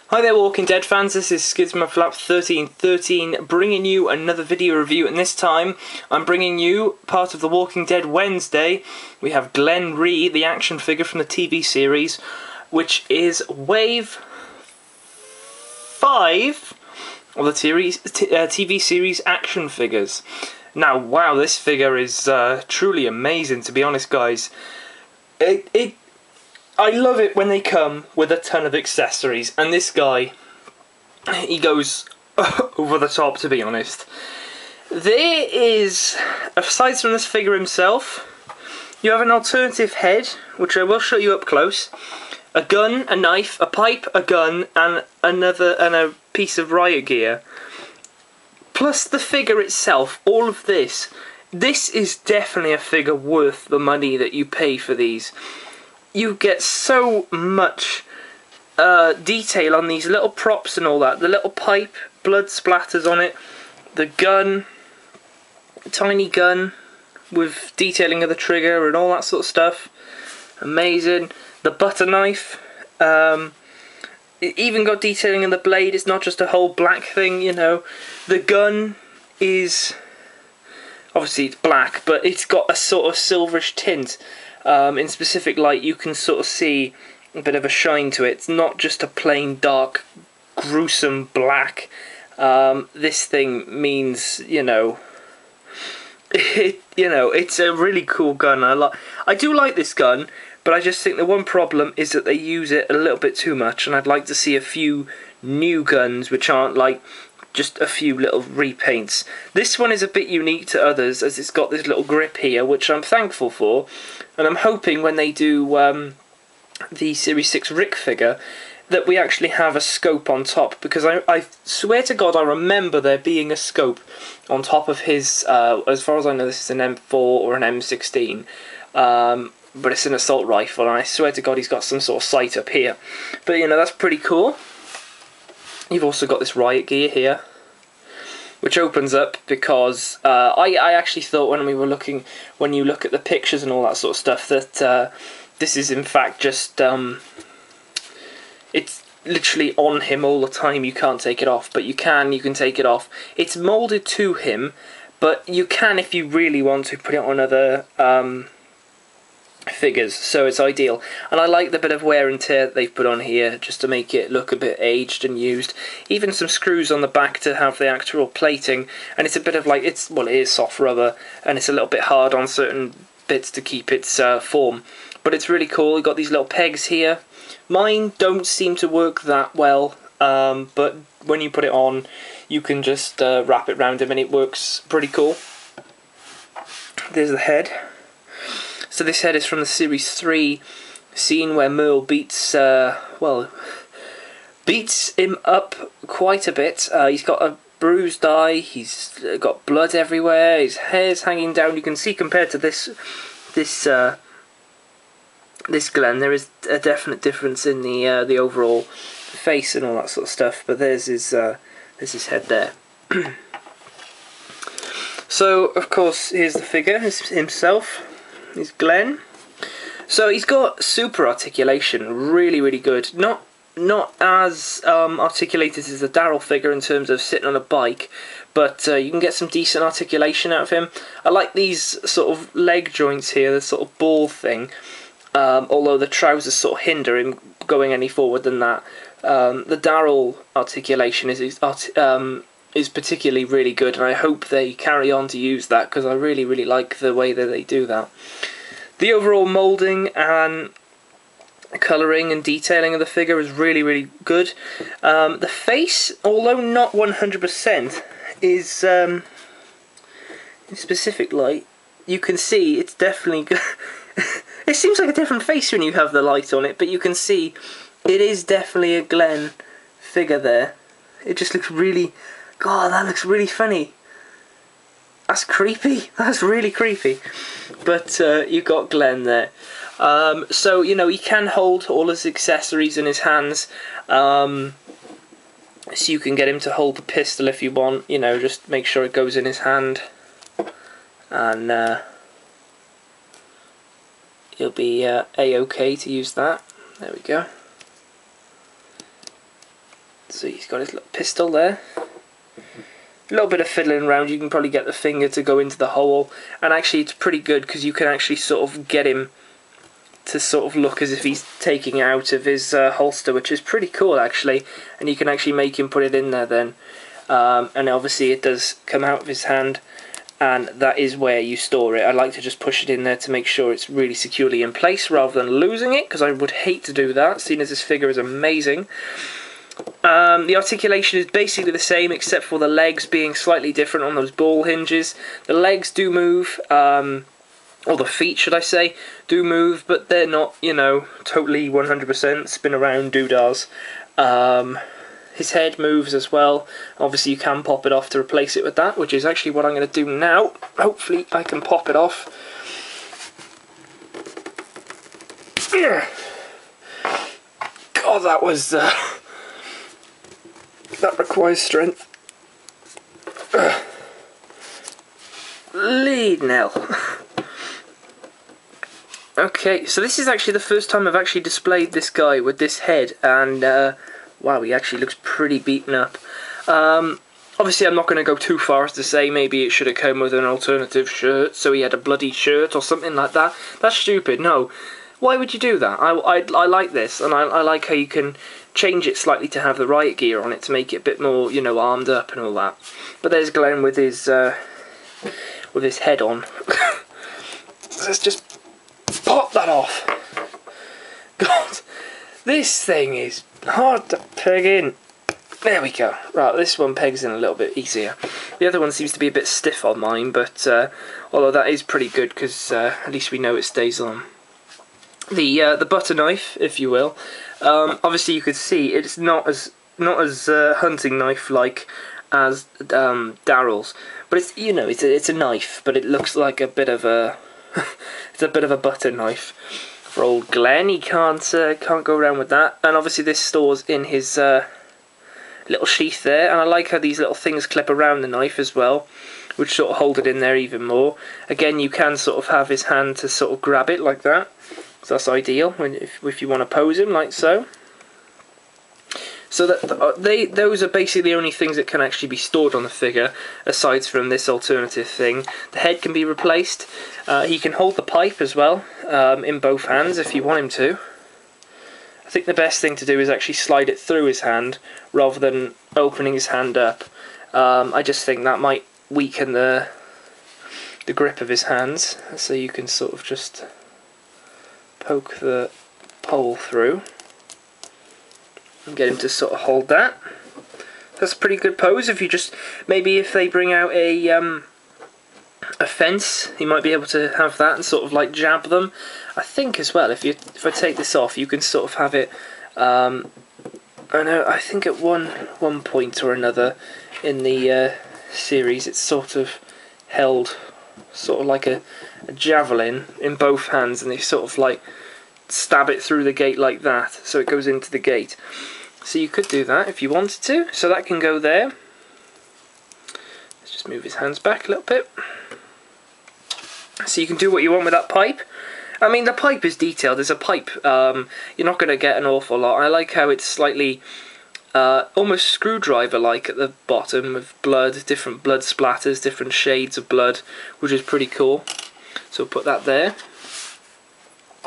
Hi there Walking Dead fans, this is Skizmaflap1313 bringing you another video review, and this time I'm bringing you part of the Walking Dead Wednesday. We have Glenn Rhee, the action figure from the TV series, which is wave 5 of the TV series action figures. Now, wow, this figure is truly amazing, to be honest, guys. I love it when they come with a ton of accessories, and this guy, he goes over the top, to be honest. There is, aside from this figure himself, you have an alternative head, which I will show you up close, a gun, a knife, a pipe, a gun, and a piece of riot gear. Plus the figure itself, all of this. This is definitely a figure worth the money that you pay for these. You get so much detail on these little props and all that. The little pipe, blood splatters on it. The gun, tiny gun with detailing of the trigger and all that sort of stuff. Amazing. The butter knife. It even got detailing in the blade. It's not just a whole black thing, you know. The gun is, obviously it's black, but it's got a sort of silverish tint. In specific light you can sort of see a bit of a shine to it. It's not just a plain dark gruesome black. This thing means, it's a really cool gun. I do like this gun, but I just think the one problem is that they use it a little bit too much, and I'd like to see a few new guns which aren't like just a few little repaints. This one is a bit unique to others, as it's got this little grip here, which I'm thankful for, and I'm hoping when they do the Series 6 Rick figure that we actually have a scope on top, because I swear to God I remember there being a scope on top of his, as far as I know this is an M4 or an M16, but it's an assault rifle, and I swear to God he's got some sort of sight up here. But that's pretty cool. You've also got this riot gear here, which opens up because I actually thought when you look at the pictures and all that sort of stuff, that this is in fact just, it's literally on him all the time. You can't take it off, but you can take it off. It's moulded to him, but you can, if you really want to, put it on other figures, so it's ideal. And I like the bit of wear and tear that they've put on here just to make it look a bit aged and used. Even some screws on the back to have the actual plating, and it's a bit of like, it is soft rubber, and it's a little bit hard on certain bits to keep its form, but it's really cool. You've got these little pegs here. Mine don't seem to work that well, but when you put it on you can just wrap it around him and it works pretty cool. There's the head. So this head is from the Series 3 scene where Merle beats him up quite a bit. He's got a bruised eye, he's got blood everywhere, his hair's hanging down. You can see compared to this Glenn, there is a definite difference in the overall face and all that sort of stuff, but there's his head there. So, of course, here's the figure himself. Is Glenn. So he's got super articulation, really, really good. Not as articulated as the Daryl figure in terms of sitting on a bike, but you can get some decent articulation out of him. I like these sort of leg joints here, the sort of ball thing, although the trousers sort of hinder him going any forward than that. The Daryl articulation is particularly really good, and I hope they carry on to use that, because I really, really like the way that they do that. The overall moulding and colouring and detailing of the figure is really, really good. The face, although not 100%, is in specific light, you can see it's definitely good. It seems like a different face when you have the light on it, but you can see it is definitely a Glenn figure there. It just looks really... God, that looks really funny. That's creepy. That's really creepy. But you got Glenn there. So, he can hold all his accessories in his hands. So you can get him to hold the pistol if you want. Just make sure it goes in his hand. And you'll be A-OK to use that. There we go. So he's got his little pistol there. A little bit of fiddling around, you can probably get the finger to go into the hole, and actually it's pretty good because you can actually sort of get him to sort of look as if he's taking it out of his holster, which is pretty cool actually, and you can actually make him put it in there then. And obviously it does come out of his hand, and that is where you store it. I like to just push it in there to make sure it's really securely in place rather than losing it, because I would hate to do that, seeing as this figure is amazing. The articulation is basically the same except for the legs being slightly different on those ball hinges. The legs do move, or the feet should I say, do move, but they're not, you know, totally 100% spin around doodahs. His head moves as well. Obviously you can pop it off to replace it with that, which is actually what I'm going to do now. Hopefully I can pop it off. God, that was... that requires strength. Lead Nell. Okay, so this is actually the first time I've actually displayed this guy with this head, and wow, he actually looks pretty beaten up. Obviously I'm not going to go too far as to say maybe it should have come with an alternative shirt, so he had a bloody shirt or something like that. That's stupid, no. Why would you do that? I like this, and I like how you can change it slightly to have the riot gear on it to make it a bit more, you know, armed up and all that. But there's Glenn with his head on. Let's just pop that off. God, this thing is hard to peg in. There we go. Right, this one pegs in a little bit easier. The other one seems to be a bit stiff on mine, but although that is pretty good because at least we know it stays on. The butter knife, if you will. Obviously, you could see it's not as hunting knife like as Daryl's, but it's, you know, it's a knife, but it looks like a bit of a it's a bit of a butter knife for old Glenn. He can't go around with that. And obviously, this stores in his little sheath there, and I like how these little things clip around the knife as well, which sort of hold it in there even more. Again, you can sort of have his hand to sort of grab it like that. So that's ideal if you want to pose him like so. So that those are basically the only things that can actually be stored on the figure, aside from this alternative thing. The head can be replaced. He can hold the pipe as well in both hands if you want him to. I think the best thing to do is actually slide it through his hand rather than opening his hand up. I just think that might weaken the grip of his hands, so you can sort of just poke the pole through and get him to sort of hold that. That's a pretty good pose. If you just, maybe if they bring out a fence, you might be able to have that and sort of like jab them. I think as well, if I take this off, you can sort of have it. I think at one point or another in the series, it's sort of held sort of like a javelin in both hands, and they sort of like stab it through the gate like that, so it goes into the gate. So you could do that if you wanted to, so that can go there. Let's just move his hands back a little bit. So you can do what you want with that pipe. I mean, the pipe is detailed. There's a pipe. You're not going to get an awful lot. I like how it's slightly almost screwdriver-like at the bottom, with blood, different blood splatters, different shades of blood, which is pretty cool. So we'll put that there.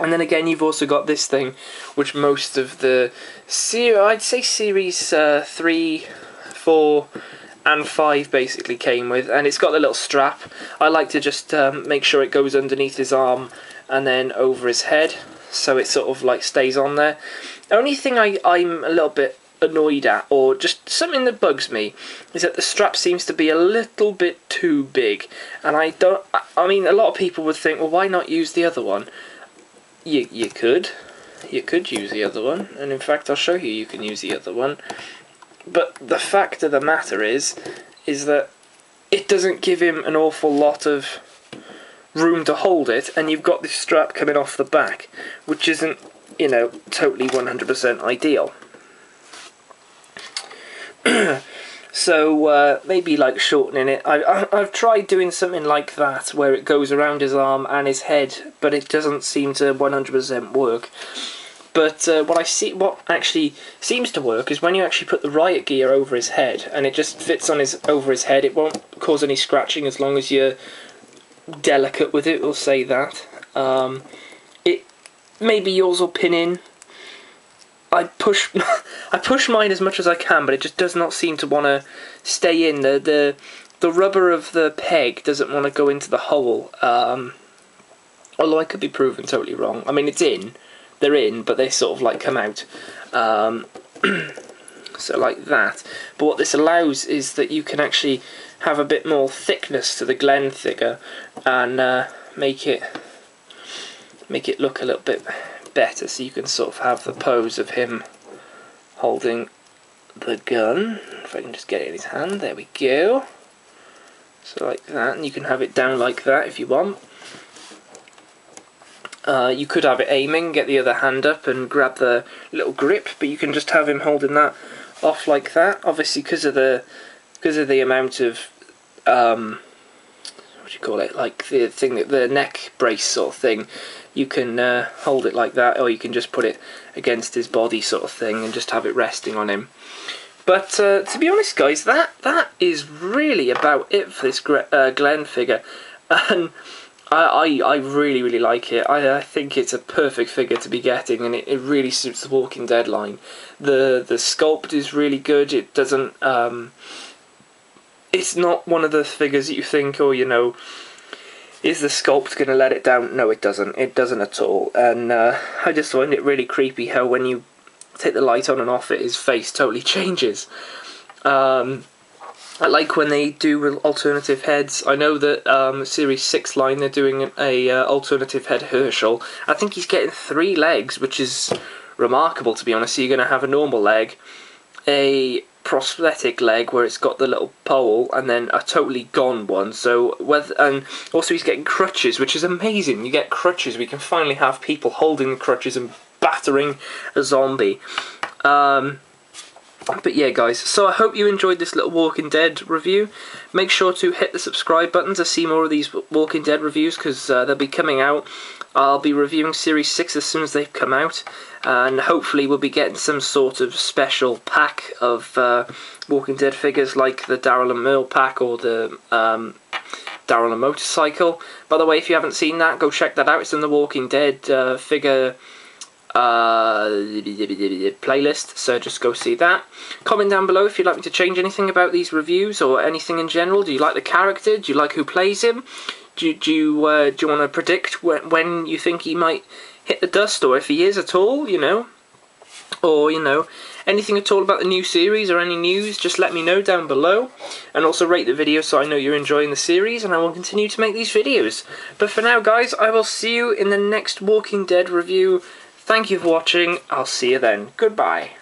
And then again, you've also got this thing, which most of the I'd say series 3, 4, and 5 basically came with, and it's got the little strap. I like to just make sure it goes underneath his arm and then over his head, so it sort of like stays on there. Only thing I'm a little bit annoyed at, or just something that bugs me, is that the strap seems to be a little bit too big, and I mean, a lot of people would think, well, why not use the other one? You could use the other one, and in fact I'll show you, you can use the other one, but the fact of the matter is that it doesn't give him an awful lot of room to hold it, and you've got this strap coming off the back, which isn't, you know, totally 100% ideal. So maybe like shortening it. I've tried doing something like that where it goes around his arm and his head, but it doesn't seem to 100% work. But what actually seems to work is when you actually put the riot gear over his head, and it just fits on over his head. It won't cause any scratching as long as you're delicate with it. We'll say that. Maybe yours will pin in. I push mine as much as I can, but it just does not seem to want to stay in. The rubber of the peg doesn't want to go into the hole. Although I could be proven totally wrong. I mean, they're in, but they sort of like come out. So like that. But what this allows is that you can actually have a bit more thickness to the Glenn figure and make it look a little bit better, so you can sort of have the pose of him holding the gun. If I can just get it in his hand, there we go. So like that, and you can have it down like that if you want. You could have it aiming, get the other hand up and grab the little grip, but you can just have him holding that off like that. Obviously, because of the amount of what do you call it, like the neck brace sort of thing, you can hold it like that, or you can just put it against his body sort of thing and just have it resting on him. But to be honest, guys, that is really about it for this Glenn figure, and I really, really like it. I think it's a perfect figure to be getting, and it really suits the Walking Dead line. The sculpt is really good. It doesn't it's not one of the figures that you think, oh, you know, is the sculpt going to let it down? No, it doesn't. It doesn't at all. And I just find it really creepy how when you take the light on and off it, his face totally changes. I like when they do alternative heads. I know that Series 6 line, they're doing a alternative head Herschel. I think he's getting 3 legs, which is remarkable, to be honest. So you're going to have a normal leg, a prosthetic leg where it's got the little pole, and then a totally gone one. So and also he's getting crutches, which is amazing. You get crutches. We can finally have people holding the crutches and battering a zombie. But yeah, guys, so I hope you enjoyed this little Walking Dead review. Make sure to hit the subscribe button to see more of these Walking Dead reviews, because they'll be coming out. I'll be reviewing Series 6 as soon as they've come out, and hopefully we'll be getting some sort of special pack of Walking Dead figures, like the Daryl and Merle pack, or the Daryl and Motorcycle. By the way, if you haven't seen that, go check that out. It's in the Walking Dead figure playlist, so just go see that. Comment down below if you'd like me to change anything about these reviews or anything in general. Do you like the character? Do you like who plays him? Do you want to predict when you think he might hit the dust, or if he is at all, you know? Or, you know, anything at all about the new series or any news, just let me know down below. And also rate the video so I know you're enjoying the series, and I will continue to make these videos. But for now, guys, I will see you in the next Walking Dead review. Thank you for watching. I'll see you then. Goodbye.